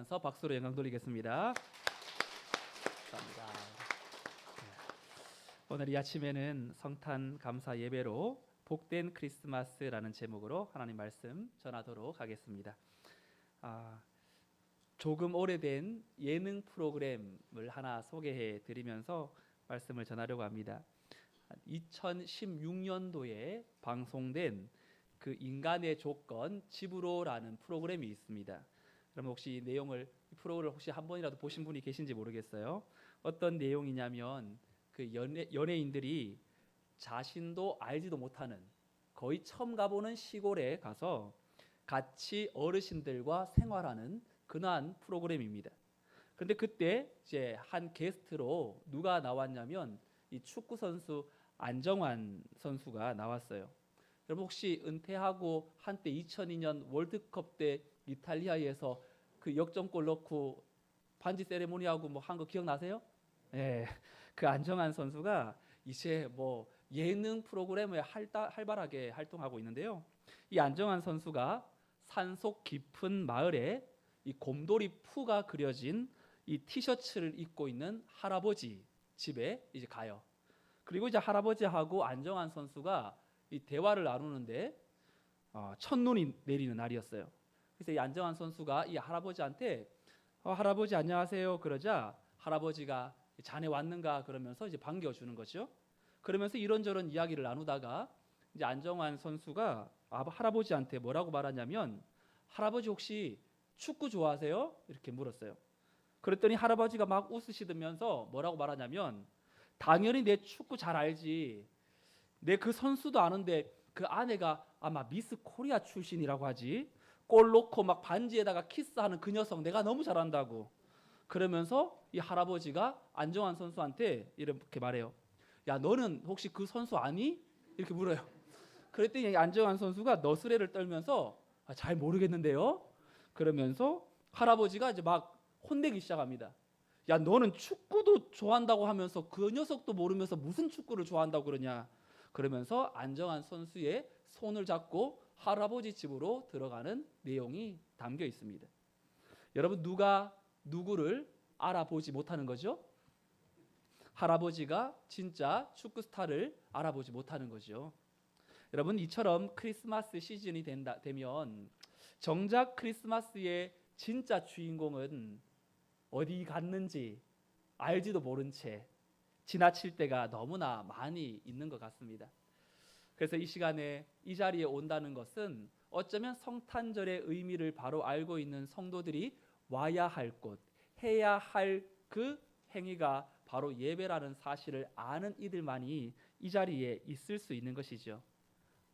기도하면서 박수로 영광 돌리겠습니다. 감사합니다. 오늘 이 아침에는 성탄 감사 예배로 복된 크리스마스라는 제목으로 하나님 말씀 전하도록 하겠습니다. 조금 오래된 예능 프로그램을 하나 소개해 드리면서 말씀을 전하려고 합니다. 2016년도에 방송된 그 인간의 조건 집으로라는 프로그램이 있습니다. 그럼 혹시 이 프로그램을 혹시 한 번이라도 보신 분이 계신지 모르겠어요. 어떤 내용이냐면 그 연예인들이 자신도 알지도 못하는 거의 처음 가보는 시골에 가서 같이 어르신들과 생활하는 그러한 프로그램입니다. 그런데 그때 이제 한 게스트로 누가 나왔냐면 이 축구 선수 안정환 선수가 나왔어요. 여러분 혹시 은퇴하고 한때 2002년 월드컵 때 이탈리아에서 그 역전골 넣고 반지 세레모니하고 뭐 한 거 기억나세요? 네, 그 안정환 선수가 이제 뭐 예능 프로그램에 활발하게 활동하고 있는데요. 이 안정환 선수가 산속 깊은 마을에 이 곰돌이 푸가 그려진 이 티셔츠를 입고 있는 할아버지 집에 이제 가요. 그리고 이제 할아버지하고 안정환 선수가 이 대화를 나누는데 첫눈이 내리는 날이었어요. 그래서 이 안정환 선수가 이 할아버지한테 할아버지 안녕하세요 그러자 할아버지가 자네 왔는가 그러면서 이제 반겨주는 거죠. 그러면서 이런저런 이야기를 나누다가 이제 안정환 선수가 할아버지한테 뭐라고 말하냐면 할아버지 혹시 축구 좋아하세요? 이렇게 물었어요. 그랬더니 할아버지가 막 웃으시면서 뭐라고 말하냐면 당연히 내 축구 잘 알지. 내 그 선수도 아는데 그 아내가 아마 미스 코리아 출신이라고 하지. 골 넣고 막 반지에다가 키스하는 그 녀석 내가 너무 잘한다고. 그러면서 이 할아버지가 안정환 선수한테 이렇게 말해요. 야 너는 혹시 그 선수 아니? 이렇게 물어요. 그랬더니 안정환 선수가 너스레를 떨면서 잘 모르겠는데요. 그러면서 할아버지가 이제 막 혼내기 시작합니다. 야 너는 축구도 좋아한다고 하면서 그 녀석도 모르면서 무슨 축구를 좋아한다고 그러냐. 그러면서 안정환 선수의 손을 잡고 할아버지 집으로 들어가는 내용이 담겨 있습니다. 여러분 누가 누구를 알아보지 못하는 거죠? 할아버지가 진짜 축구 스타를 알아보지 못하는 거죠. 여러분 이처럼 크리스마스 시즌이 되면 정작 크리스마스의 진짜 주인공은 어디 갔는지 알지도 모른 채 지나칠 때가 너무나 많이 있는 것 같습니다. 그래서 이 시간에 이 자리에 온다는 것은 어쩌면 성탄절의 의미를 바로 알고 있는 성도들이 와야 할 곳, 해야 할 그 행위가 바로 예배라는 사실을 아는 이들만이 이 자리에 있을 수 있는 것이죠.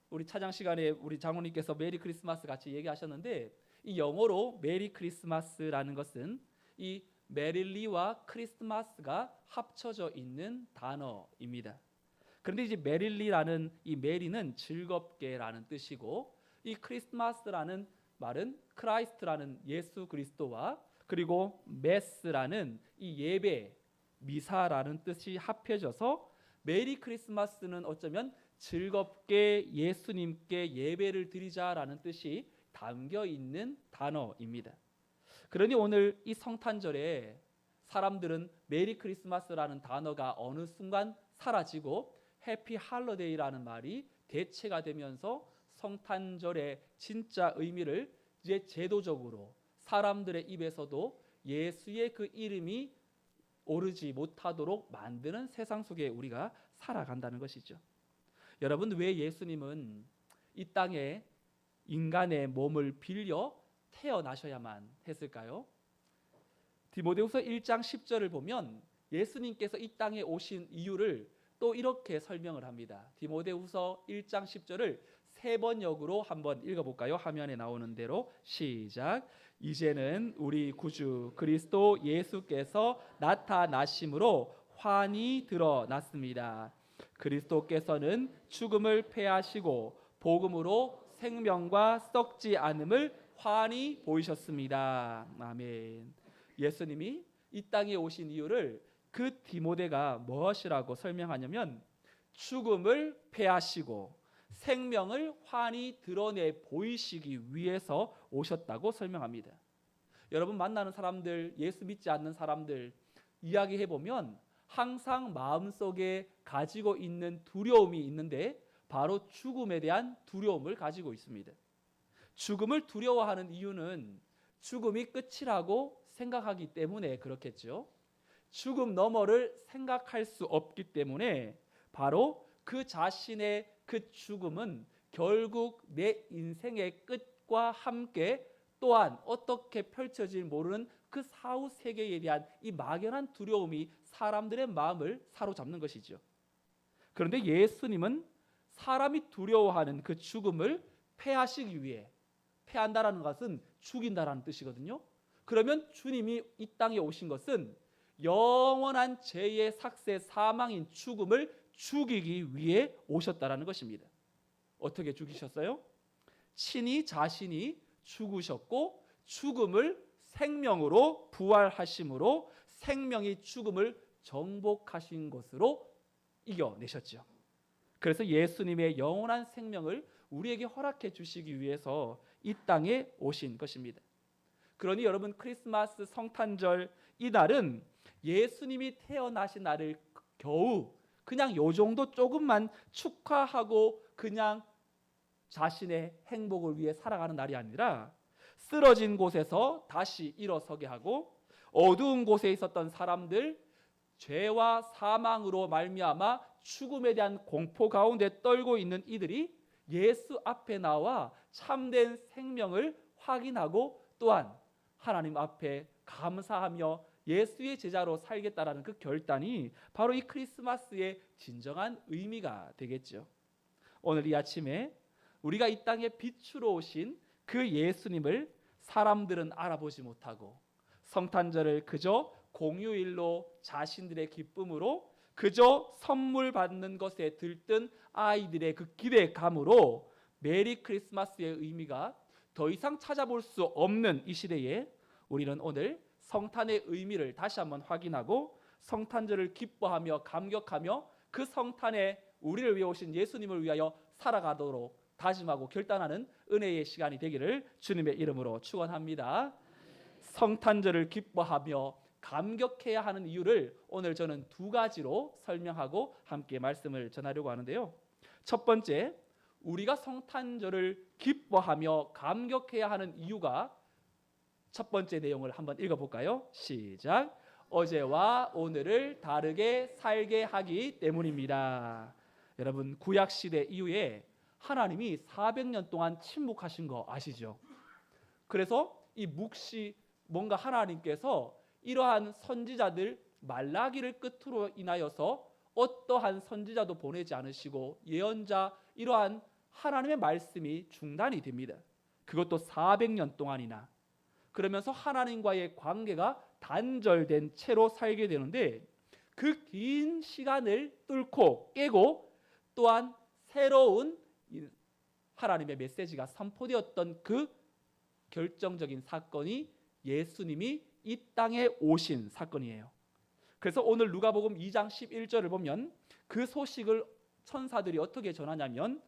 우리 찬양 시간에 우리 장로님께서 메리 크리스마스 같이 얘기하셨는데 이 영어로 메리 크리스마스라는 것은 이 메릴리와 크리스마스가 합쳐져 있는 단어입니다. 그런데 이제 메릴리라는 이 메리는 즐겁게라는 뜻이고 이 크리스마스라는 말은 크라이스트라는 예수 그리스도와 그리고 메스라는 이 예배 미사라는 뜻이 합해져서 메리 크리스마스는 어쩌면 즐겁게 예수님께 예배를 드리자라는 뜻이 담겨 있는 단어입니다. 그러니 오늘 이 성탄절에 사람들은 메리 크리스마스라는 단어가 어느 순간 사라지고 해피 할러데이라는 말이 대체가 되면서 성탄절의 진짜 의미를 이제 제도적으로 사람들의 입에서도 예수의 그 이름이 오르지 못하도록 만드는 세상 속에 우리가 살아간다는 것이죠. 여러분 왜 예수님은 이 땅에 인간의 몸을 빌려 태어나셔야만 했을까요? 디모데후서 1장 10절을 보면 예수님께서 이 땅에 오신 이유를 또 이렇게 설명을 합니다. 디모데후서 1장 10절을 세 번역으로 한번 읽어볼까요? 화면에 나오는 대로 시작. 이제는 우리 구주 그리스도 예수께서 나타나심으로 환히 드러났습니다. 그리스도께서는 죽음을 패하시고 복음으로 생명과 썩지 않음을 환히 보이셨습니다. 아멘. 예수님이 이 땅에 오신 이유를 그 디모데가 무엇이라고 설명하냐면 죽음을 패하시고 생명을 환히 드러내 보이시기 위해서 오셨다고 설명합니다. 여러분 만나는 사람들, 예수 믿지 않는 사람들 이야기해 보면 항상 마음속에 가지고 있는 두려움이 있는데 바로 죽음에 대한 두려움을 가지고 있습니다. 죽음을 두려워하는 이유는 죽음이 끝이라고 생각하기 때문에 그렇겠죠. 죽음 너머를 생각할 수 없기 때문에 바로 그 자신의 그 죽음은 결국 내 인생의 끝과 함께 또한 어떻게 펼쳐질 모르는 그 사후 세계에 대한 이 막연한 두려움이 사람들의 마음을 사로잡는 것이죠. 그런데 예수님은 사람이 두려워하는 그 죽음을 패하시기 위해, 패한다라는 것은 죽인다라는 뜻이거든요. 그러면 주님이 이 땅에 오신 것은 영원한 죄의 삭세 사망인 죽음을 죽이기 위해 오셨다라는 것입니다. 어떻게 죽이셨어요? 친히 자신이 죽으셨고 죽음을 생명으로 부활하심으로 생명이 죽음을 정복하신 것으로 이겨내셨죠. 그래서 예수님의 영원한 생명을 우리에게 허락해 주시기 위해서 이 땅에 오신 것입니다. 그러니 여러분 크리스마스 성탄절 이날은 예수님이 태어나신 날을 겨우 그냥 요 정도 조금만 축하하고 그냥 자신의 행복을 위해 살아가는 날이 아니라 쓰러진 곳에서 다시 일어서게 하고 어두운 곳에 있었던 사람들, 죄와 사망으로 말미암아 죽음에 대한 공포 가운데 떨고 있는 이들이 예수 앞에 나와 참된 생명을 확인하고 또한 하나님 앞에 감사하며 예수의 제자로 살겠다라는 그 결단이 바로 이 크리스마스의 진정한 의미가 되겠죠. 오늘 이 아침에 우리가 이 땅에 빛으로 오신 그 예수님을 사람들은 알아보지 못하고 성탄절을 그저 공휴일로 자신들의 기쁨으로 그저 선물 받는 것에 들뜬 아이들의 그 기대감으로 메리 크리스마스의 의미가 더 이상 찾아볼 수 없는 이 시대에 우리는 오늘 성탄의 의미를 다시 한번 확인하고 성탄절을 기뻐하며 감격하며 그 성탄에 우리를 위해 오신 예수님을 위하여 살아가도록 다짐하고 결단하는 은혜의 시간이 되기를 주님의 이름으로 축원합니다. 성탄절을 기뻐하며 감격해야 하는 이유를 오늘 저는 두 가지로 설명하고 함께 말씀을 전하려고 하는데요. 첫 번째, 우리가 성탄절을 기뻐하며 감격해야 하는 이유가 첫 번째 내용을 한번 읽어볼까요? 시작. 어제와 오늘을 다르게 살게 하기 때문입니다. 여러분 구약시대 이후에 하나님이 400년 동안 침묵하신 거 아시죠? 그래서 이 묵시 뭔가 하나님께서 이러한 선지자들 말라기를 끝으로 인하여서 어떠한 선지자도 보내지 않으시고 예언자 이러한 하나님의 말씀이 중단이 됩니다. 그것도 400년 동안이나. 그러면서 하나님과의 관계가 단절된 채로 살게 되는데 그 긴 시간을 뚫고 깨고 또한 새로운 하나님의 메시지가 선포되었던 그 결정적인 사건이 예수님이 이 땅에 오신 사건이에요. 그래서 오늘 누가복음 2장 11절을 보면 그 소식을 천사들이 어떻게 전하냐면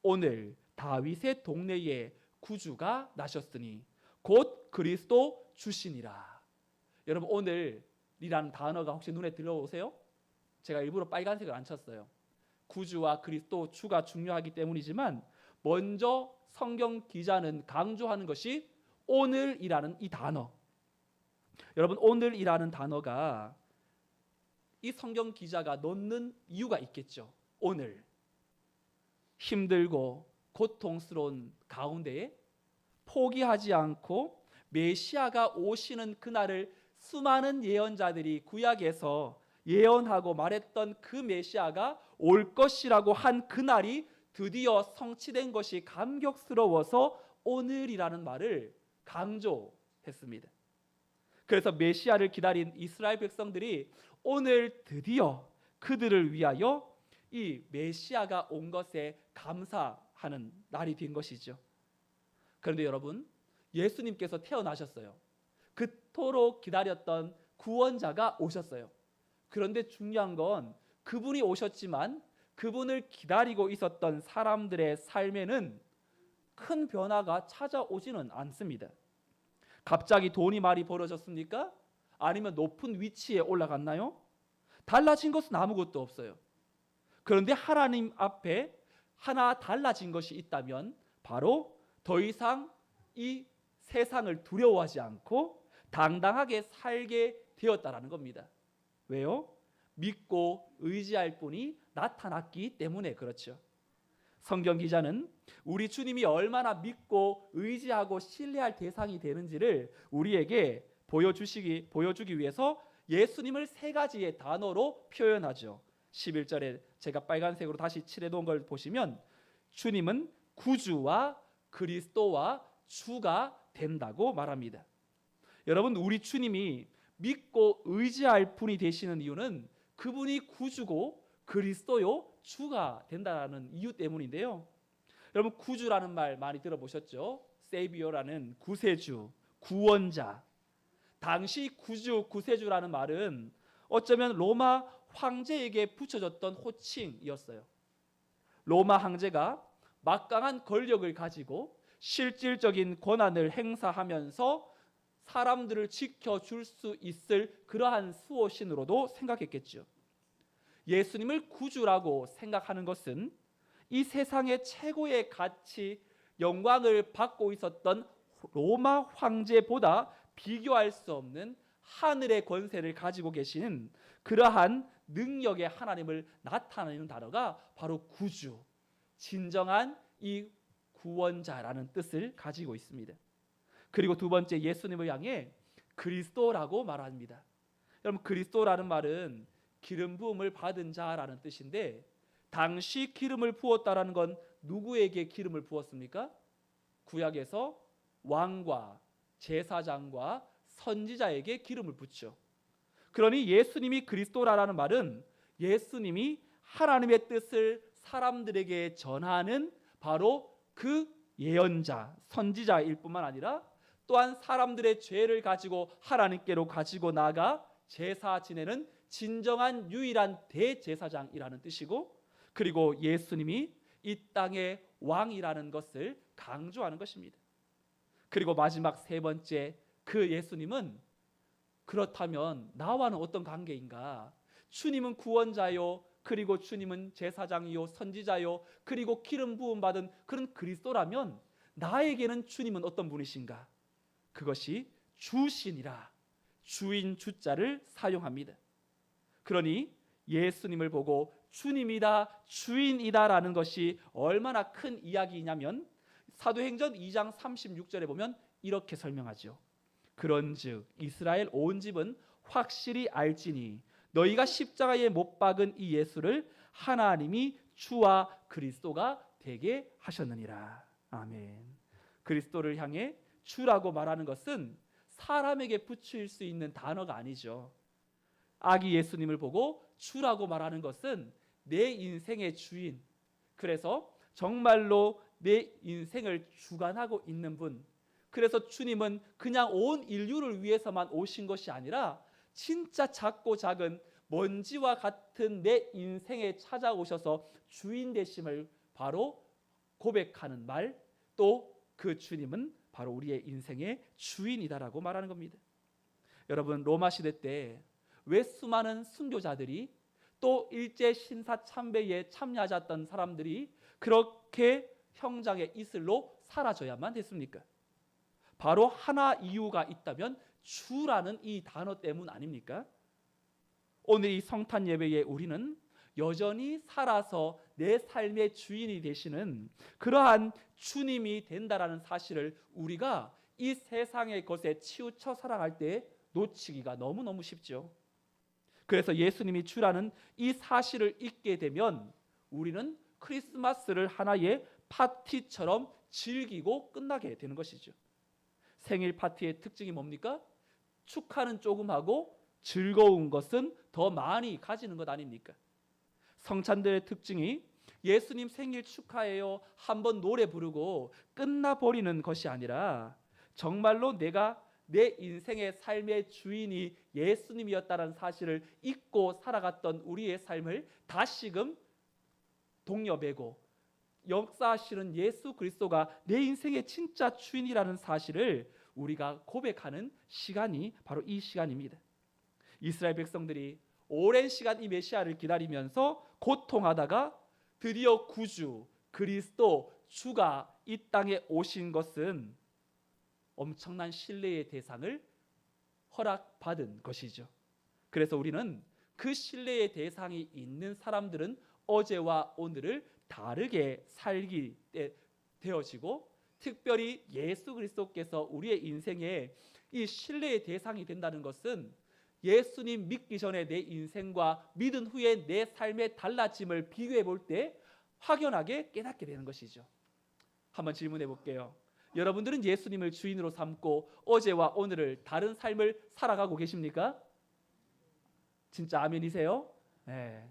오늘 다윗의 동네에 구주가 나셨으니 곧 그리스도 주시니라. 여러분 오늘이라는 단어가 혹시 눈에 들어오세요? 제가 일부러 빨간색을 안 쳤어요. 구주와 그리스도 주가 중요하기 때문이지만 먼저 성경 기자는 강조하는 것이 오늘이라는 이 단어. 여러분 오늘이라는 단어가 이 성경 기자가 넣는 이유가 있겠죠. 오늘 힘들고 고통스러운 가운데에 포기하지 않고 메시아가 오시는 그날을 수많은 예언자들이 구약에서 예언하고 말했던 그 메시아가 올 것이라고 한 그날이 드디어 성취된 것이 감격스러워서 오늘이라는 말을 강조했습니다. 그래서 메시아를 기다린 이스라엘 백성들이 오늘 드디어 그들을 위하여 이 메시아가 온 것에 감사하는 날이 된 것이죠. 그런데 여러분 예수님께서 태어나셨어요. 그토록 기다렸던 구원자가 오셨어요. 그런데 중요한 건 그분이 오셨지만 그분을 기다리고 있었던 사람들의 삶에는 큰 변화가 찾아오지는 않습니다. 갑자기 돈이 많이 벌어졌습니까? 아니면 높은 위치에 올라갔나요? 달라진 것은 아무것도 없어요. 그런데 하나님 앞에 하나 달라진 것이 있다면 바로 더 이상 이 세상을 두려워하지 않고 당당하게 살게 되었다라는 겁니다. 왜요? 믿고 의지할 분이 나타났기 때문에 그렇죠. 성경 기자는 우리 주님이 얼마나 믿고 의지하고 신뢰할 대상이 되는지를 우리에게 보여주기 위해서 예수님을 세 가지의 단어로 표현하죠. 11절에 제가 빨간색으로 다시 칠해놓은 걸 보시면 주님은 구주와 그리스도와 주가 된다고 말합니다. 여러분, 우리 주님이 믿고 의지할 분이 되시는 이유는 그분이 구주고 그리스도요 주가 된다는 이유 때문인데요. 여러분, 구주라는 말 많이 들어보셨죠? 세이비어라는 구세주, 구원자. 당시 구세주라는 말은 어쩌면 로마 황제에게 붙여졌던 호칭이었어요. 로마 황제가 막강한 권력을 가지고 실질적인 권한을 행사하면서 사람들을 지켜줄 수 있을 그러한 수호신으로도 생각했겠죠. 예수님을 구주라고 생각하는 것은 이 세상의 최고의 가치, 영광을 받고 있었던 로마 황제보다 비교할 수 없는 하늘의 권세를 가지고 계시는 그러한 능력의 하나님을 나타내는 단어가 바로 구주, 진정한 이 구원자라는 뜻을 가지고 있습니다. 그리고 두 번째, 예수님을 향해 그리스도라고 말합니다. 여러분, 그리스도라는 말은 기름 부음을 받은 자라는 뜻인데, 당시 기름을 부었다라는 건 누구에게 기름을 부었습니까? 구약에서 왕과 제사장과 선지자에게 기름을 붓죠. 그러니 예수님이 그리스도라는 말은 예수님이 하나님의 뜻을 사람들에게 전하는 바로 그 예언자, 선지자일 뿐만 아니라 또한 사람들의 죄를 가지고 하나님께로 가지고 나가 제사 지내는 진정한 유일한 대제사장이라는 뜻이고, 그리고 예수님이 이 땅의 왕이라는 것을 강조하는 것입니다. 그리고 마지막 세 번째, 그 예수님은 그렇다면 나와는 어떤 관계인가? 주님은 구원자요, 그리고 주님은 제사장이요, 선지자요, 그리고 기름 부음 받은 그런 그리스도라면 나에게는 주님은 어떤 분이신가? 그것이 주신이라 주인 주자를 사용합니다. 그러니 예수님을 보고 주님이다, 주인이다라는 것이 얼마나 큰 이야기냐면 사도행전 2장 36절에 보면 이렇게 설명하죠. 그런즉 이스라엘 온 집은 확실히 알지니 너희가 십자가에 못 박은 이 예수를 하나님이 주와 그리스도가 되게 하셨느니라. 아멘. 그리스도를 향해 주라고 말하는 것은 사람에게 붙일 수 있는 단어가 아니죠. 아기 예수님을 보고 주라고 말하는 것은 내 인생의 주인, 그래서 정말로 내 인생을 주관하고 있는 분, 그래서 주님은 그냥 온 인류를 위해서만 오신 것이 아니라 진짜 작고 작은 먼지와 같은 내 인생에 찾아오셔서 주인 되심을 바로 고백하는 말, 또 그 주님은 바로 우리의 인생의 주인이다라고 말하는 겁니다. 여러분, 로마 시대 때 왜 수많은 순교자들이 또 일제 신사 참배에 참여하셨던 사람들이 그렇게 형장의 이슬로 사라져야만 했습니까? 바로 하나 이유가 있다면 주라는 이 단어 때문 아닙니까? 오늘 이 성탄 예배에 우리는 여전히 살아서 내 삶의 주인이 되시는 그러한 주님이 된다라는 사실을 우리가 이 세상의 것에 치우쳐 살아갈 때 놓치기가 너무너무 쉽죠. 그래서 예수님이 주라는 이 사실을 잊게 되면 우리는 크리스마스를 하나의 파티처럼 즐기고 끝나게 되는 것이죠. 생일 파티의 특징이 뭡니까? 축하는 조금 하고 즐거운 것은 더 많이 가지는 것 아닙니까? 성찬들의 특징이 예수님 생일 축하해요 한번 노래 부르고 끝나버리는 것이 아니라 정말로 내가 내 인생의 삶의 주인이 예수님이었다는 사실을 잊고 살아갔던 우리의 삶을 다시금 독려매고 역사하시는 예수 그리스도가 내 인생의 진짜 주인이라는 사실을 우리가 고백하는 시간이 바로 이 시간입니다. 이스라엘 백성들이 오랜 시간 이 메시아를 기다리면서 고통하다가 드디어 구주 그리스도 주가 이 땅에 오신 것은 엄청난 신뢰의 대상을 허락받은 것이죠. 그래서 우리는 그 신뢰의 대상이 있는 사람들은 어제와 오늘을 다르게 살게 되어지고, 특별히 예수 그리스도께서 우리의 인생에 이 신뢰의 대상이 된다는 것은 예수님 믿기 전에 내 인생과 믿은 후에 내 삶의 달라짐을 비교해 볼 때 확연하게 깨닫게 되는 것이죠. 한번 질문해 볼게요. 여러분들은 예수님을 주인으로 삼고 어제와 오늘을 다른 삶을 살아가고 계십니까? 진짜 아멘이세요? 네.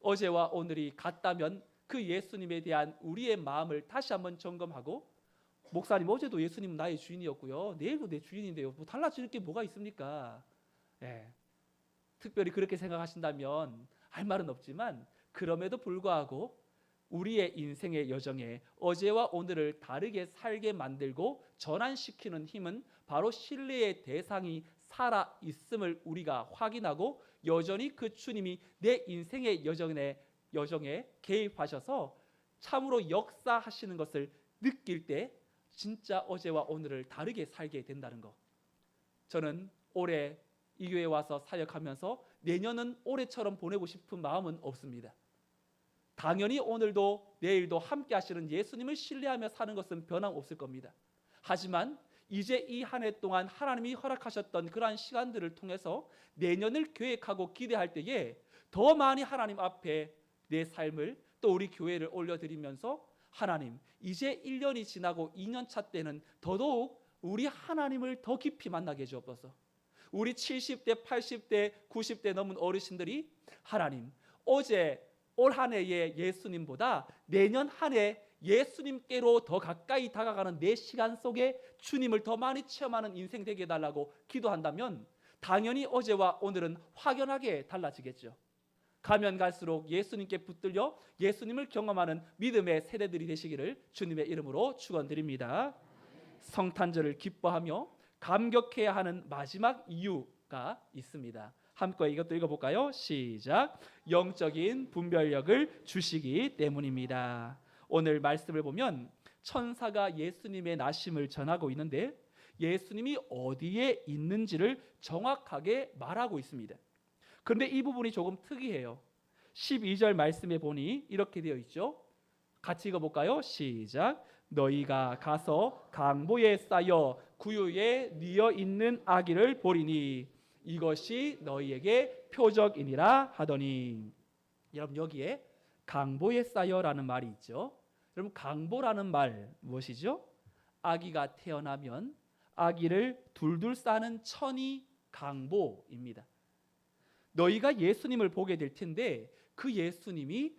어제와 오늘이 같다면 그 예수님에 대한 우리의 마음을 다시 한번 점검하고, 목사님 어제도 예수님은 나의 주인이었고요, 내일도 내 주인인데요, 뭐 달라질 게 뭐가 있습니까? 네. 특별히 그렇게 생각하신다면 할 말은 없지만, 그럼에도 불구하고 우리의 인생의 여정에 어제와 오늘을 다르게 살게 만들고 전환시키는 힘은 바로 신뢰의 대상이 살아 있음을 우리가 확인하고, 여전히 그 주님이 내 인생의 여정에 개입하셔서 참으로 역사하시는 것을 느낄 때 진짜 어제와 오늘을 다르게 살게 된다는 것. 저는 올해 이 교회에 와서 사역하면서 내년은 올해처럼 보내고 싶은 마음은 없습니다. 당연히 오늘도 내일도 함께 하시는 예수님을 신뢰하며 사는 것은 변함없을 겁니다. 하지만 이제 이 한 해 동안 하나님이 허락하셨던 그러한 시간들을 통해서 내년을 계획하고 기대할 때에 더 많이 하나님 앞에 내 삶을, 또 우리 교회를 올려드리면서, 하나님 이제 1년이 지나고 2년 차 때는 더더욱 우리 하나님을 더 깊이 만나게 해주옵소서. 우리 70대, 80대, 90대 넘은 어르신들이 하나님 어제 올 한 해의 예수님보다 내년 한 해 예수님께로 더 가까이 다가가는 내 시간 속에 주님을 더 많이 체험하는 인생 되게 해달라고 기도한다면 당연히 어제와 오늘은 확연하게 달라지겠죠. 가면 갈수록 예수님께 붙들려 예수님을 경험하는 믿음의 세대들이 되시기를 주님의 이름으로 축원드립니다. 성탄절을 기뻐하며 감격해야 하는 마지막 이유가 있습니다. 함께 이것도 읽어볼까요? 시작. 영적인 분별력을 주시기 때문입니다. 오늘 말씀을 보면 천사가 예수님의 나심을 전하고 있는데 예수님이 어디에 있는지를 정확하게 말하고 있습니다. 그런데 이 부분이 조금 특이해요. 12절 말씀에 보니 이렇게 되어 있죠. 같이 읽어볼까요? 시작. 너희가 가서 강보에 쌓여 구유에 뉘어 있는 아기를 보리니 이것이 너희에게 표적이니라 하더니. 여러분 여기에 강보에 쌓여라는 말이 있죠. 여러분 강보라는 말 무엇이죠? 아기가 태어나면 아기를 둘둘 싸는 천이 강보입니다. 너희가 예수님을 보게 될 텐데 그 예수님이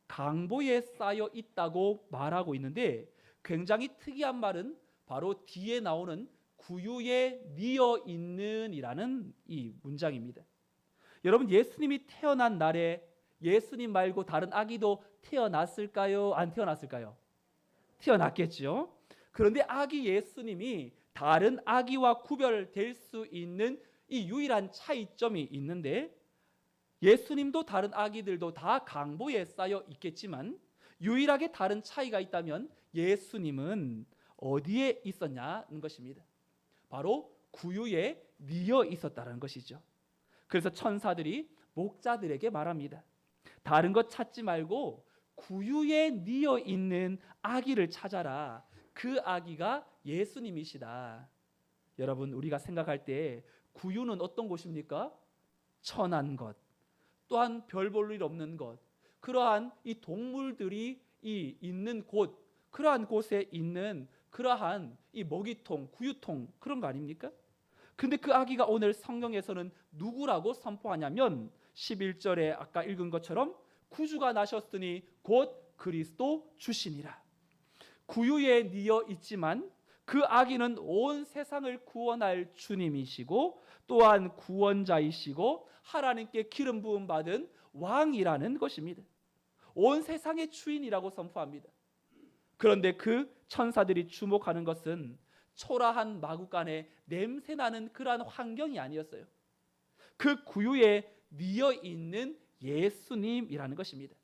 강보에 쌓여 있다고 말하고 있는데, 굉장히 특이한 말은 바로 뒤에 나오는 구유에 뉘어 있는이라는 이 문장입니다. 여러분 예수님이 태어난 날에 예수님 말고 다른 아기도 태어났을까요? 안 태어났을까요? 태어났겠죠. 그런데 아기 예수님이 다른 아기와 구별될 수 있는 이 유일한 차이점이 있는데, 예수님도 다른 아기들도 다 강보에 쌓여 있겠지만 유일하게 다른 차이가 있다면 예수님은 어디에 있었냐는 것입니다. 바로 구유에 뉘어 있었다는 것이죠. 그래서 천사들이 목자들에게 말합니다. 다른 것 찾지 말고 구유에 뉘어 있는 아기를 찾아라. 그 아기가 예수님이시다. 여러분 우리가 생각할 때 구유는 어떤 곳입니까? 천한 것, 또한 별 볼 일 없는 것, 그러한 이 동물들이 있는 곳, 그러한 곳에 있는 그러한 이 먹이통, 구유통, 그런 거 아닙니까? 근데 그 아기가 오늘 성경에서는 누구라고 선포하냐면 11절에 아까 읽은 것처럼 구주가 나셨으니 곧 그리스도 주시니라. 구유에 뉘어 있지만 그 아기는 온 세상을 구원할 주님이시고 또한 구원자이시고 하나님께 기름 부음 받은 왕이라는 것입니다. 온 세상의 주인이라고 선포합니다. 그런데 그 천사들이 주목하는 것은 초라한 마구간에 냄새나는 그러한 환경이 아니었어요. 그 구유에 뉘어 있는 예수님이라는 것입니다.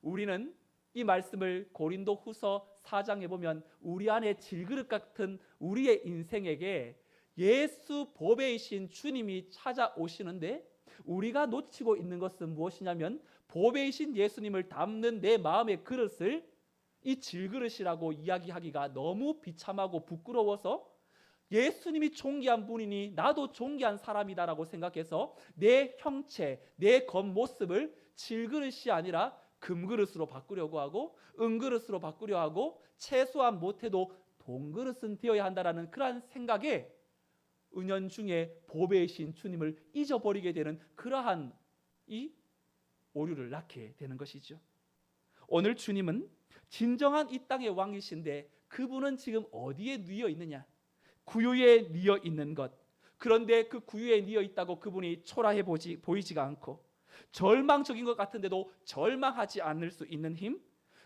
우리는 이 말씀을 고린도후서 4장에 보면 우리 안에 질그릇 같은 우리의 인생에게 예수 보배이신 주님이 찾아오시는데, 우리가 놓치고 있는 것은 무엇이냐면 보배이신 예수님을 담는 내 마음의 그릇을 이 질그릇이라고 이야기하기가 너무 비참하고 부끄러워서 예수님이 존귀한 분이니 나도 존귀한 사람이다라고 생각해서 내 형체, 내 겉모습을 질그릇이 아니라 금그릇으로 바꾸려고 하고, 은그릇으로 바꾸려 하고, 최소한 못해도 동그릇은 되어야 한다라는 그러한 생각에 은연중에 보배이신 주님을 잊어버리게 되는 그러한 이 오류를 낳게 되는 것이죠. 오늘 주님은 진정한 이 땅의 왕이신데 그분은 지금 어디에 뉘어 있느냐? 구유에 뉘어 있는 것. 그런데 그 구유에 뉘어 있다고 그분이 초라해 보이지가 않고, 절망적인 것 같은데도 절망하지 않을 수 있는 힘,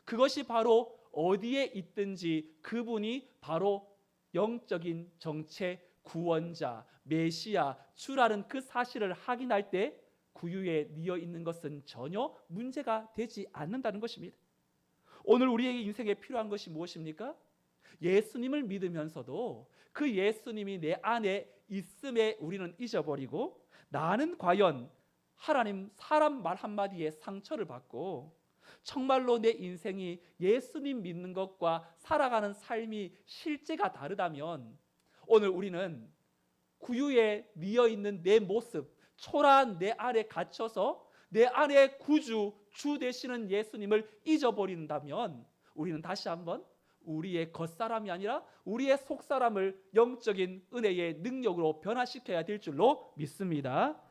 그것이 바로 어디에 있든지 그분이 바로 영적인 정체, 구원자, 메시아, 주라는 그 사실을 확인할 때 구유에 뉘어 있는 것은 전혀 문제가 되지 않는다는 것입니다. 오늘 우리에게 인생에 필요한 것이 무엇입니까? 예수님을 믿으면서도 그 예수님이 내 안에 있음에 우리는 잊어버리고, 나는 과연 하나님 사람 말 한마디에 상처를 받고 정말로 내 인생이 예수님 믿는 것과 살아가는 삶이 실제가 다르다면, 오늘 우리는 구유에 뉘어 있는 내 모습, 초라한 내 안에 갇혀서 내 안에 구주, 주 되시는 예수님을 잊어버린다면 우리는 다시 한번 우리의 겉사람이 아니라 우리의 속사람을 영적인 은혜의 능력으로 변화시켜야 될 줄로 믿습니다.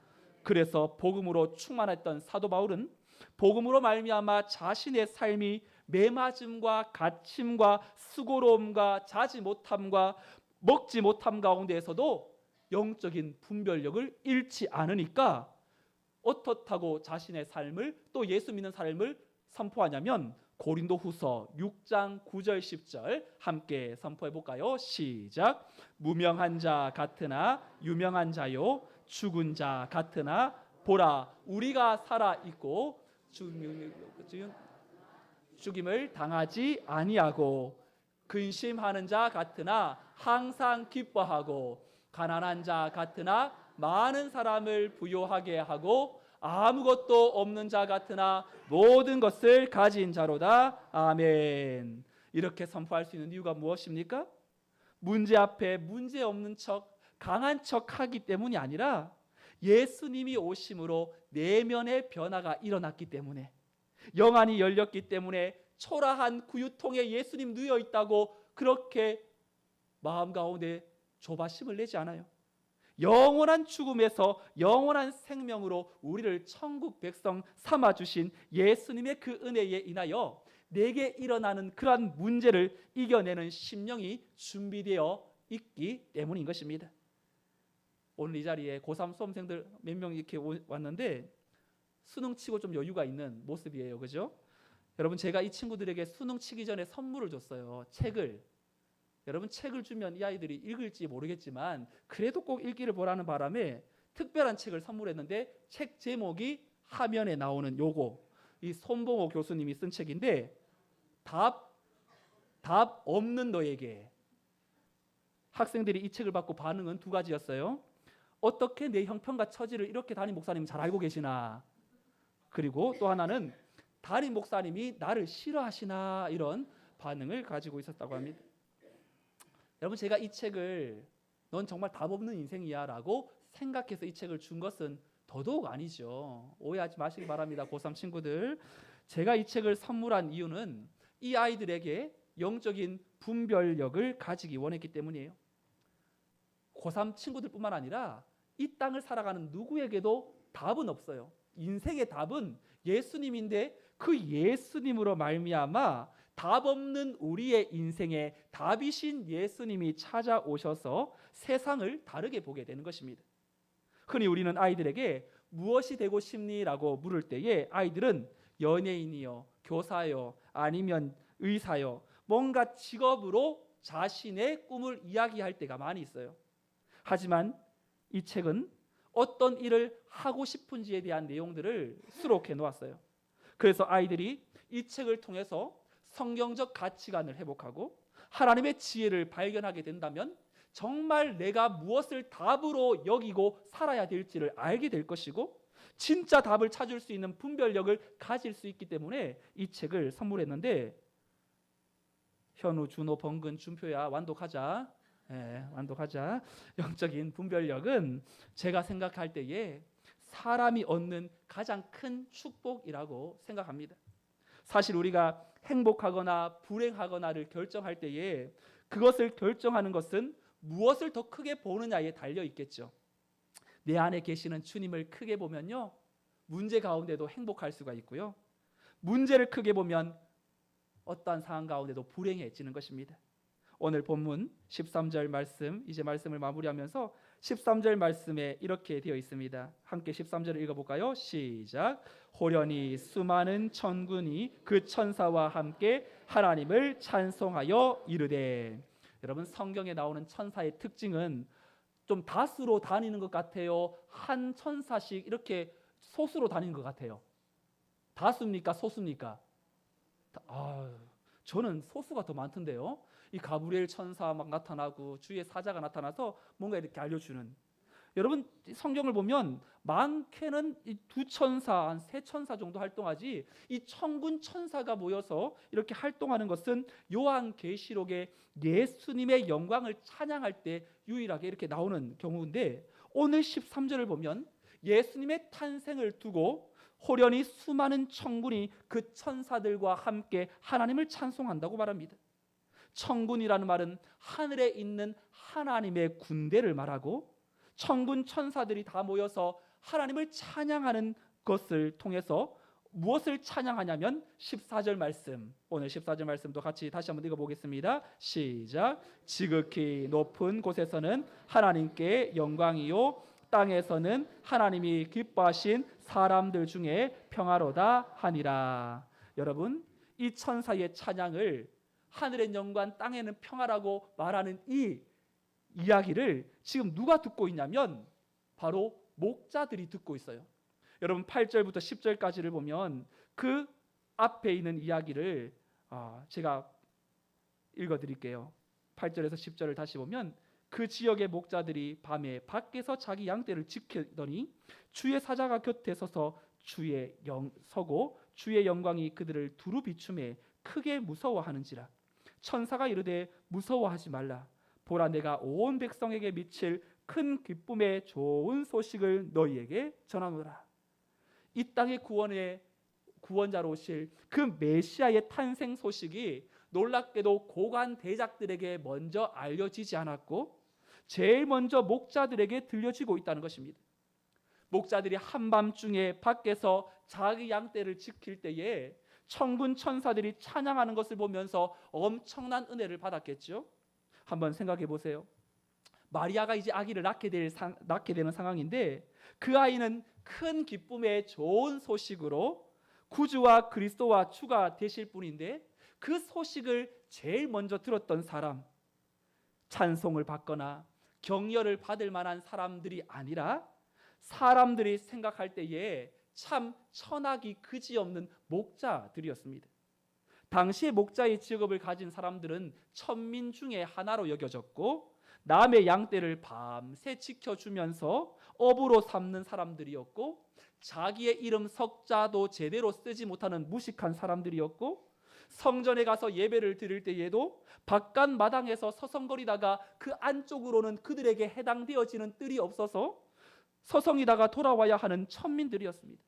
그래서 복음으로 충만했던 사도 바울은 복음으로 말미암아 자신의 삶이 매맞음과 갇힘과 수고로움과 자지 못함과 먹지 못함 가운데에서도 영적인 분별력을 잃지 않으니까 어떻다고 자신의 삶을, 또 예수 믿는 삶을 선포하냐면 고린도후서 6장 9절 10절 함께 선포해 볼까요? 시작. 무명한 자 같으나 유명한 자요, 죽은 자 같으나 보라 우리가 살아 있고 죽임을 당하지 아니하고, 근심하는 자 같으나 항상 기뻐하고, 가난한 자 같으나 많은 사람을 부요하게 하고, 아무것도 없는 자 같으나 모든 것을 가진 자로다. 아멘. 이렇게 선포할 수 있는 이유가 무엇입니까? 문제 앞에 문제 없는 척, 강한 척 하기 때문이 아니라 예수님이 오심으로 내면의 변화가 일어났기 때문에, 영안이 열렸기 때문에 초라한 구유통에 예수님 누워 있다고 그렇게 마음 가운데 조바심을 내지 않아요. 영원한 죽음에서 영원한 생명으로 우리를 천국 백성 삼아주신 예수님의 그 은혜에 인하여 내게 일어나는 그러한 문제를 이겨내는 심령이 준비되어 있기 때문인 것입니다. 오늘 이 자리에 고3 수험생들 몇 명 이렇게 왔는데 수능 치고 좀 여유가 있는 모습이에요. 그죠? 여러분, 제가 이 친구들에게 수능 치기 전에 선물을 줬어요. 책을. 여러분, 책을 주면 이 아이들이 읽을지 모르겠지만 그래도 꼭 읽기를 보라는 바람에 특별한 책을 선물했는데, 책 제목이 화면에 나오는 요거, 이 손봉호 교수님이 쓴 책인데, 답 없는 너에게. 학생들이 이 책을 받고 반응은 두 가지였어요. 어떻게 내 형편과 처지를 이렇게 담임 목사님 잘 알고 계시나, 그리고 또 하나는 담임 목사님이 나를 싫어하시나, 이런 반응을 가지고 있었다고 합니다. 여러분, 제가 이 책을 넌 정말 답 없는 인생이야 라고 생각해서 이 책을 준 것은 더더욱 아니죠. 오해하지 마시기 바랍니다. 고3 친구들, 제가 이 책을 선물한 이유는 이 아이들에게 영적인 분별력을 가지기 원했기 때문이에요. 고3 친구들뿐만 아니라 이 땅을 살아가는 누구에게도 답은 없어요. 인생의 답은 예수님인데, 그 예수님으로 말미암아 답 없는 우리의 인생에 답이신 예수님이 찾아오셔서 세상을 다르게 보게 되는 것입니다. 흔히 우리는 아이들에게 무엇이 되고 싶니? 라고 물을 때에 아이들은 연예인이요, 교사요, 아니면 의사요, 뭔가 직업으로 자신의 꿈을 이야기할 때가 많이 있어요. 하지만 이 책은 어떤 일을 하고 싶은지에 대한 내용들을 수록해 놓았어요. 그래서 아이들이 이 책을 통해서 성경적 가치관을 회복하고 하나님의 지혜를 발견하게 된다면 정말 내가 무엇을 답으로 여기고 살아야 될지를 알게 될 것이고 진짜 답을 찾을 수 있는 분별력을 가질 수 있기 때문에 이 책을 선물했는데, 현우, 준호, 범근, 준표야 완독하자. 완독하자. 영적인 분별력은 제가 생각할 때에 사람이 얻는 가장 큰 축복이라고 생각합니다. 사실 우리가 행복하거나 불행하거나를 결정할 때에 그것을 결정하는 것은 무엇을 더 크게 보느냐에 달려 있겠죠. 내 안에 계시는 주님을 크게 보면요, 문제 가운데도 행복할 수가 있고요, 문제를 크게 보면 어떠한 상황 가운데도 불행해지는 것입니다. 오늘 본문 13절 말씀, 이제 말씀을 마무리하면서 13절 말씀에 이렇게 되어 있습니다. 함께 13절을 읽어볼까요? 시작. 호련히 수많은 천군이 그 천사와 함께 하나님을 찬송하여 이르되. 여러분, 성경에 나오는 천사의 특징은 좀 다수로 다니는 것 같아요? 한 천사씩 이렇게 소수로 다니는 것 같아요? 다수입니까? 소수입니까? 저는 소수가 더 많던데요. 이 가브리엘 천사 막 나타나고 주의 사자가 나타나서 뭔가 이렇게 알려주는. 여러분, 성경을 보면 많게는 이 두 천사, 한 세 천사 정도 활동하지 이 천군 천사가 모여서 이렇게 활동하는 것은 요한계시록에 예수님의 영광을 찬양할 때 유일하게 이렇게 나오는 경우인데, 오늘 13절을 보면 예수님의 탄생을 두고 호련히 수많은 천군이 그 천사들과 함께 하나님을 찬송한다고 말합니다. 천군이라는 말은 하늘에 있는 하나님의 군대를 말하고, 천군 천사들이 다 모여서 하나님을 찬양하는 것을 통해서 무엇을 찬양하냐면 14절 말씀, 오늘 14절 말씀도 같이 다시 한번 읽어보겠습니다. 시작. 지극히 높은 곳에서는 하나님께 영광이요, 땅에서는 하나님이 기뻐하신 사람들 중에 평화로다 하니라. 여러분, 이 천사의 찬양을 하늘의 영광 땅에는 평화라고 말하는 이 이야기를 지금 누가 듣고 있냐면 바로 목자들이 듣고 있어요. 여러분, 8절부터 10절까지를 보면 그 앞에 있는 이야기를 제가 읽어드릴게요. 8절에서 10절을 다시 보면, 그 지역의 목자들이 밤에 밖에서 자기 양떼를 지키더니 주의 사자가 곁에 서고 주의 영광이 그들을 두루 비춤에 크게 무서워하는지라. 천사가 이르되 무서워하지 말라. 보라, 내가 온 백성에게 미칠 큰 기쁨의 좋은 소식을 너희에게 전하노라. 이 땅의 구원자로 오실 그 메시아의 탄생 소식이 놀랍게도 고관 대작들에게 먼저 알려지지 않았고 제일 먼저 목자들에게 들려지고 있다는 것입니다. 목자들이 한밤중에 밖에서 자기 양떼를 지킬 때에 천군 천사들이 찬양하는 것을 보면서 엄청난 은혜를 받았겠죠. 한번 생각해 보세요. 마리아가 이제 아기를 낳게 되는 상황인데, 그 아이는 큰 기쁨의 좋은 소식으로 구주와 그리스도와 주가 되실 분인데, 그 소식을 제일 먼저 들었던 사람, 찬송을 받거나 격려를 받을 만한 사람들이 아니라 사람들이 생각할 때에 참 천하기 그지없는 목자들이었습니다. 당시에 목자의 직업을 가진 사람들은 천민 중에 하나로 여겨졌고 남의 양떼를 밤새 지켜주면서 업으로 삼는 사람들이었고, 자기의 이름 석자도 제대로 쓰지 못하는 무식한 사람들이었고, 성전에 가서 예배를 드릴 때에도 바깥 마당에서 서성거리다가 그 안쪽으로는 그들에게 해당되어지는 뜰이 없어서 서성이다가 돌아와야 하는 천민들이었습니다.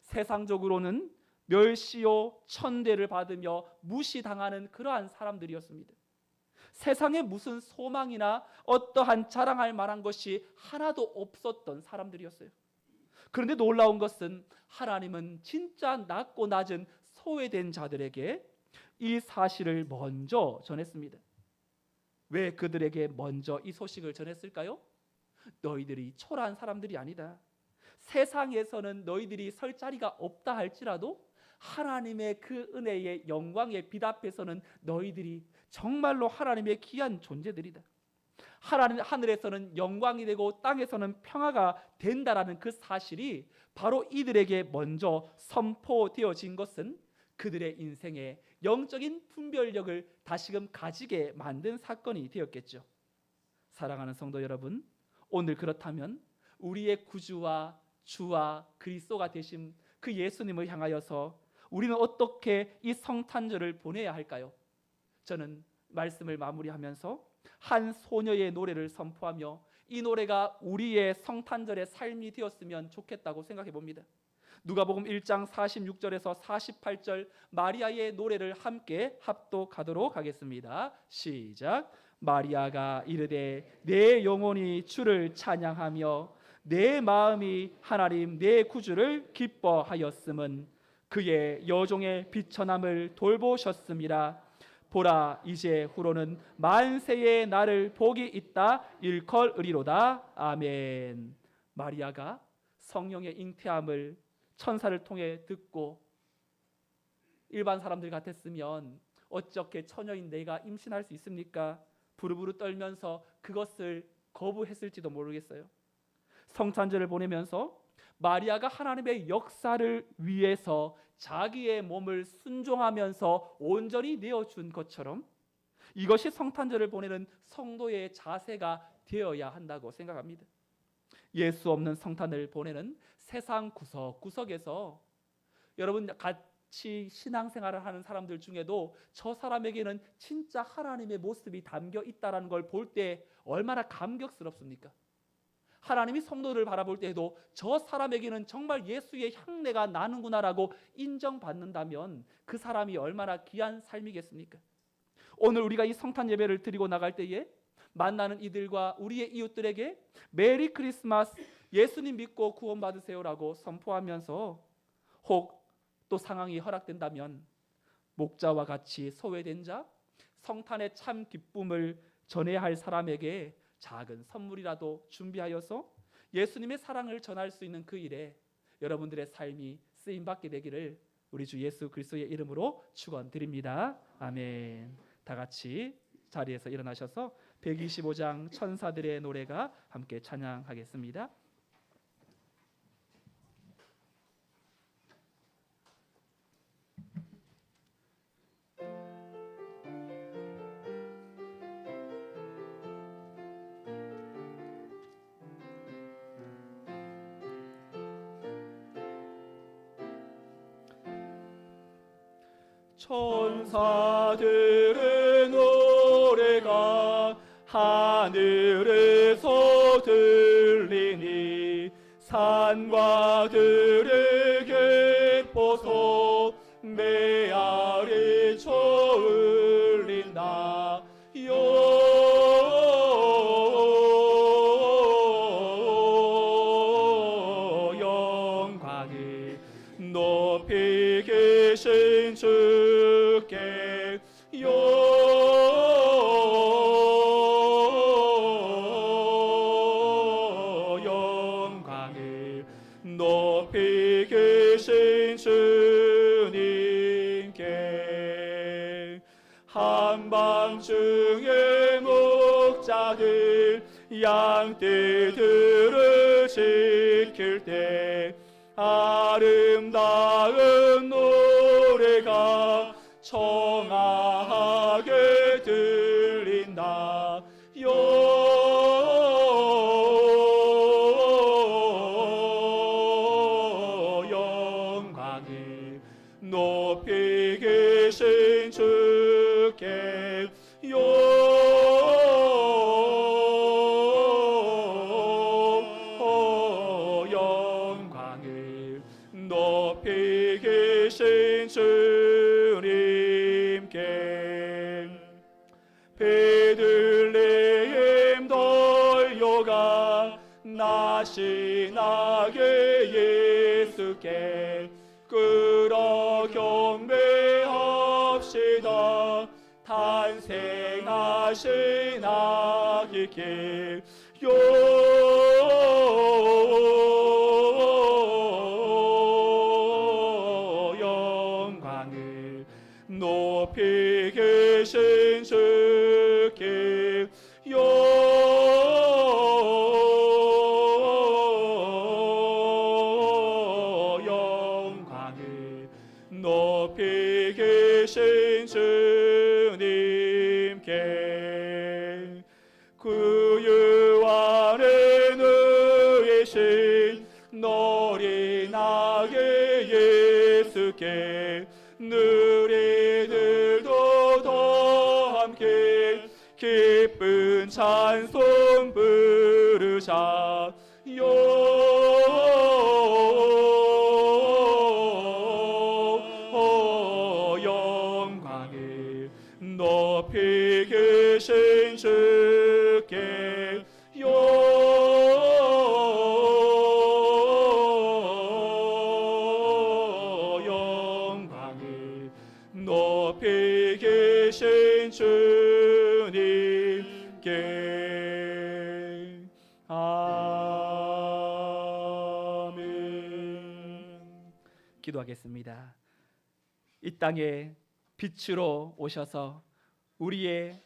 세상적으로는 멸시요 천대를 받으며 무시당하는 그러한 사람들이었습니다. 세상에 무슨 소망이나 어떠한 자랑할 만한 것이 하나도 없었던 사람들이었어요. 그런데 놀라운 것은 하나님은 진짜 낮고 낮은 소외된 자들에게 이 사실을 먼저 전했습니다. 왜 그들에게 먼저 이 소식을 전했을까요? 너희들이 초라한 사람들이 아니다. 세상에서는 너희들이 설 자리가 없다 할지라도 하나님의 그 은혜의 영광의 빛 앞에서는 너희들이 정말로 하나님의 귀한 존재들이다. 하늘에서는 영광이 되고 땅에서는 평화가 된다라는 그 사실이 바로 이들에게 먼저 선포되어진 것은 그들의 인생에 영적인 분별력을 다시금 가지게 만든 사건이 되었겠죠. 사랑하는 성도 여러분, 오늘 그렇다면 우리의 구주와 주와 그리스도가 되신 그 예수님을 향하여서 우리는 어떻게 이 성탄절을 보내야 할까요? 저는 말씀을 마무리하면서 한 소녀의 노래를 선포하며 이 노래가 우리의 성탄절의 삶이 되었으면 좋겠다고 생각해 봅니다. 누가복음 1장 46절에서 48절 마리아의 노래를 함께 합독하도록 하겠습니다. 시작. 마리아가 이르되 내 영혼이 주를 찬양하며 내 마음이 하나님 내 구주를 기뻐하였음은 그의 여종의 비천함을 돌보셨음이라. 보라 이제 후로는 만세의 나를 복이 있다 일컬으리로다. 아멘. 마리아가 성령의 잉태함을 천사를 통해 듣고 일반 사람들 같았으면 어떻게 처녀인 내가 임신할 수 있습니까? 부르부르 떨면서 그것을 거부했을지도 모르겠어요. 성탄절을 보내면서 마리아가 하나님의 역사를 위해서 자기의 몸을 순종하면서 온전히 내어준 것처럼 이것이 성탄절을 보내는 성도의 자세가 되어야 한다고 생각합니다. 예수 없는 성탄을 보내는 세상 구석구석에서 여러분 같이 신앙생활을 하는 사람들 중에도 저 사람에게는 진짜 하나님의 모습이 담겨 있다는 걸 볼 때 얼마나 감격스럽습니까? 하나님이 성도를 바라볼 때에도 저 사람에게는 정말 예수의 향내가 나는구나라고 인정받는다면 그 사람이 얼마나 귀한 삶이겠습니까? 오늘 우리가 이 성탄 예배를 드리고 나갈 때에 만나는 이들과 우리의 이웃들에게 메리 크리스마스, 예수님 믿고 구원받으세요라고 선포하면서 혹 또 상황이 허락된다면 목자와 같이 소외된 자, 성탄의 참 기쁨을 전해야 할 사람에게 작은 선물이라도 준비하여서 예수님의 사랑을 전할 수 있는 그 일에 여러분들의 삶이 쓰임받게 되기를 우리 주 예수 그리스도의 이름으로 축원드립니다. 아멘. 다 같이 자리에서 일어나셔서 125장 천사들의 노래가 함께 찬양하겠습니다. 천사들의 노래가 하늘에서 들리니 산과 들의 갯보소 메아리 저울린다. 영광을 높이 계신 주께 영광을 높이 계신 주님께. 한밤중에 목자들 양떼들을 지킬 때 아름다운 노래가 청아하게 들린다. 영광을 높이 계신 주께 영광을 높이 계신 주님께. 베들레헴 돌려가 나시나게 예수께 끌어 경배합시다. 탄생하신 아기께 영광을 높이 계신 주 계신 너리 나게 예수께 누리들도 더 함께 기쁜 찬송 부르자 영광을 높이 계신 주께 영광을 높이 계신 주님께 아멘. 기도하겠습니다. 이 땅에 빛으로 오셔서 우리의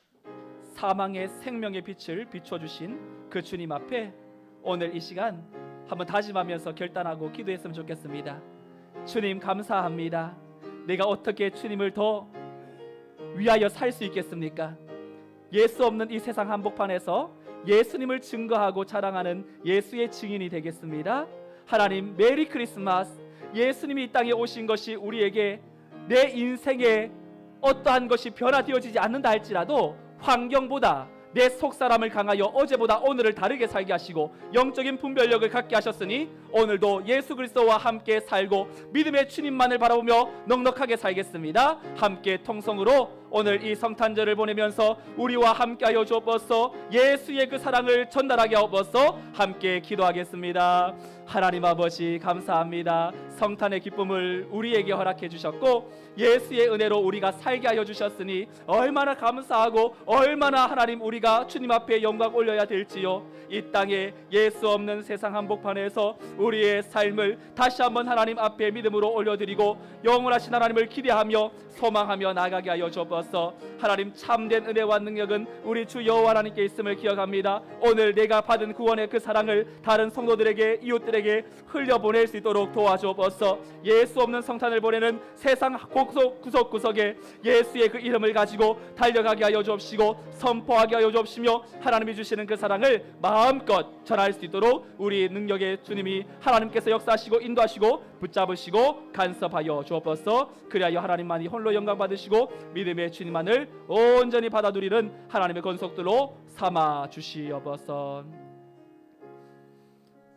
사망의 생명의 빛을 비춰주신 그 주님 앞에 오늘 이 시간 한번 다짐하면서 결단하고 기도했으면 좋겠습니다. 주님 감사합니다. 내가 어떻게 주님을 더 위하여 살 수 있겠습니까? 예수 없는 이 세상 한복판에서 예수님을 증거하고 자랑하는 예수의 증인이 되겠습니다. 하나님 메리 크리스마스. 예수님이 이 땅에 오신 것이 우리에게 내 인생에 어떠한 것이 변화되어지지 않는다 할지라도 환경보다 내 속사람을 강하여 어제보다 오늘을 다르게 살게 하시고 영적인 분별력을 갖게 하셨으니 오늘도 예수 그리스도와 함께 살고 믿음의 주님만을 바라보며 넉넉하게 살겠습니다. 함께 통성으로 오늘 이 성탄절을 보내면서 우리와 함께하여 주옵소서. 예수의 그 사랑을 전달하게 하옵소서. 함께 기도하겠습니다. 하나님 아버지 감사합니다. 성탄의 기쁨을 우리에게 허락해 주셨고 예수의 은혜로 우리가 살게 하여 주셨으니 얼마나 감사하고 얼마나 하나님 우리가 주님 앞에 영광 올려야 될지요. 이 땅에 예수 없는 세상 한복판에서 우리의 삶을 다시 한번 하나님 앞에 믿음으로 올려드리고 영원하신 하나님을 기대하며 소망하며 나가게 하여 주옵소서. 하나님 참된 은혜와 능력은 우리 주 여호와 하나님께 있음을 기억합니다. 오늘 내가 받은 구원의 그 사랑을 다른 성도들에게 이웃들에게 흘려보낼 수 있도록 도와주옵소서. 예수 없는 성탄을 보내는 세상 구석구석에 예수의 그 이름을 가지고 달려가게 하여 주옵시고 선포하게 하여 주옵시며 하나님이 주시는 그 사랑을 마음껏 전할 수 있도록 우리 능력의 주님이 하나님께서 역사하시고 인도하시고 붙잡으시고 간섭하여 주옵소서. 그리하여 하나님만이 홀로 영광 받으시고 믿음의 주님만을 온전히 받아 누리는 하나님의 권속들로 삼아 주시옵소서.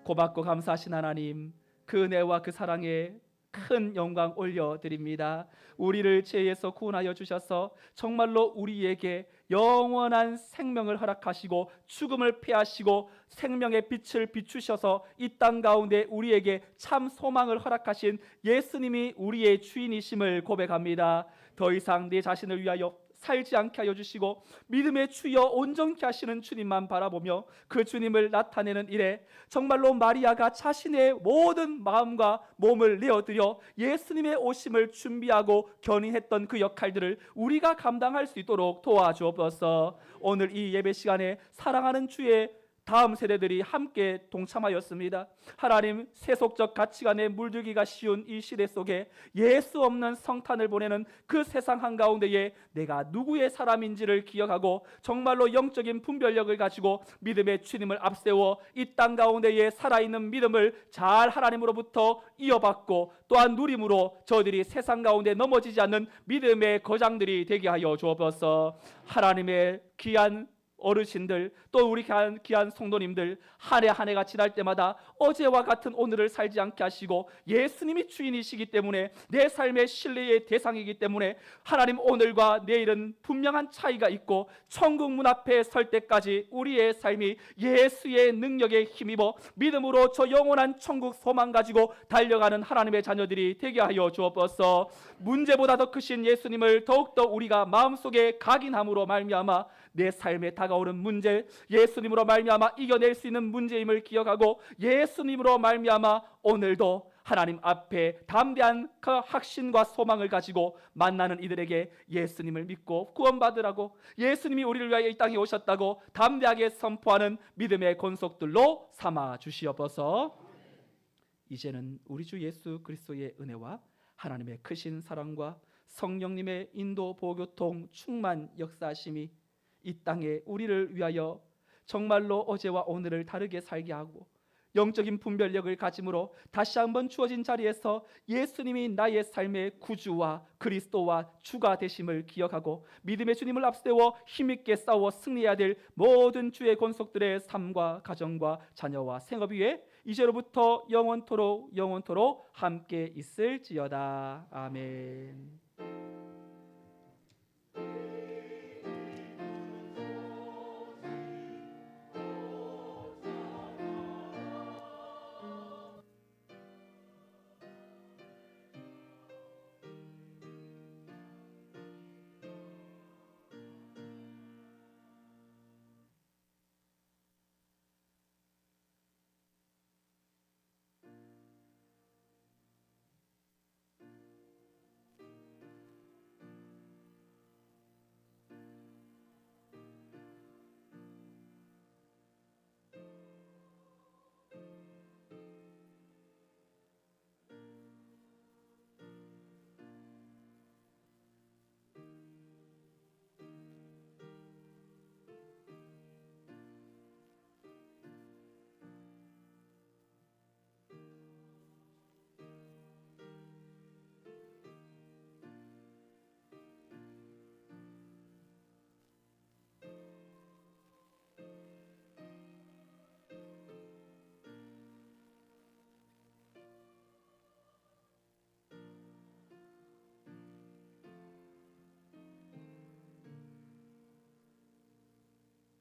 고맙고 감사하신 하나님, 그 은혜와 그 사랑에 큰 영광 올려드립니다. 우리를 죄에서 구원하여 주셔서 정말로 우리에게 영원한 생명을 허락하시고 죽음을 패하시고 생명의 빛을 비추셔서 이 땅 가운데 우리에게 참 소망을 허락하신 예수님이 우리의 주인이심을 고백합니다. 더 이상 내 자신을 위하여 살지 않게 하여 주시고 믿음의 주여 온전케 하시는 주님만 바라보며 그 주님을 나타내는 일에 정말로 마리아가 자신의 모든 마음과 몸을 내어드려 예수님의 오심을 준비하고 견인했던 그 역할들을 우리가 감당할 수 있도록 도와주옵소서. 오늘 이 예배 시간에 사랑하는 주의 다음 세대들이 함께 동참하였습니다. 하나님, 세속적 가치관에 물들기가 쉬운 이 시대 속에 예수 없는 성탄을 보내는 그 세상 한가운데에 내가 누구의 사람인지를 기억하고 정말로 영적인 분별력을 가지고 믿음의 주님을 앞세워 이 땅 가운데에 살아있는 믿음을 잘 하나님으로부터 이어받고 또한 누림으로 저들이 세상 가운데 넘어지지 않는 믿음의 거장들이 되게 하여 주옵소서. 하나님의 귀한 어르신들 또 우리 귀한 성도님들 한 해 한 해가 지날 때마다 어제와 같은 오늘을 살지 않게 하시고 예수님이 주인이시기 때문에 내 삶의 신뢰의 대상이기 때문에 하나님 오늘과 내일은 분명한 차이가 있고 천국 문 앞에 설 때까지 우리의 삶이 예수의 능력에 힘입어 믿음으로 저 영원한 천국 소망 가지고 달려가는 하나님의 자녀들이 되게 하여 주옵소서. 문제보다 더 크신 예수님을 더욱더 우리가 마음속에 각인함으로 말미암아 내 삶에 다가오는 문제 예수님으로 말미암아 이겨낼 수 있는 문제임을 기억하고 예수님으로 말미암아 오늘도 하나님 앞에 담대한 그 확신과 소망을 가지고 만나는 이들에게 예수님을 믿고 구원받으라고 예수님이 우리를 위하여 이 땅에 오셨다고 담대하게 선포하는 믿음의 권속들로 삼아 주시옵소서. 이제는 우리 주 예수 그리스도의 은혜와 하나님의 크신 사랑과 성령님의 인도 보교통 충만 역사하심이 이 땅에 우리를 위하여 정말로 어제와 오늘을 다르게 살게 하고 영적인 분별력을 가짐으로 다시 한번 주어진 자리에서 예수님이 나의 삶의 구주와 그리스도와 주가 되심을 기억하고 믿음의 주님을 앞세워 힘있게 싸워 승리해야 될 모든 주의 권속들의 삶과 가정과 자녀와 생업 위에 이제로부터 영원토록 함께 있을지어다. 아멘.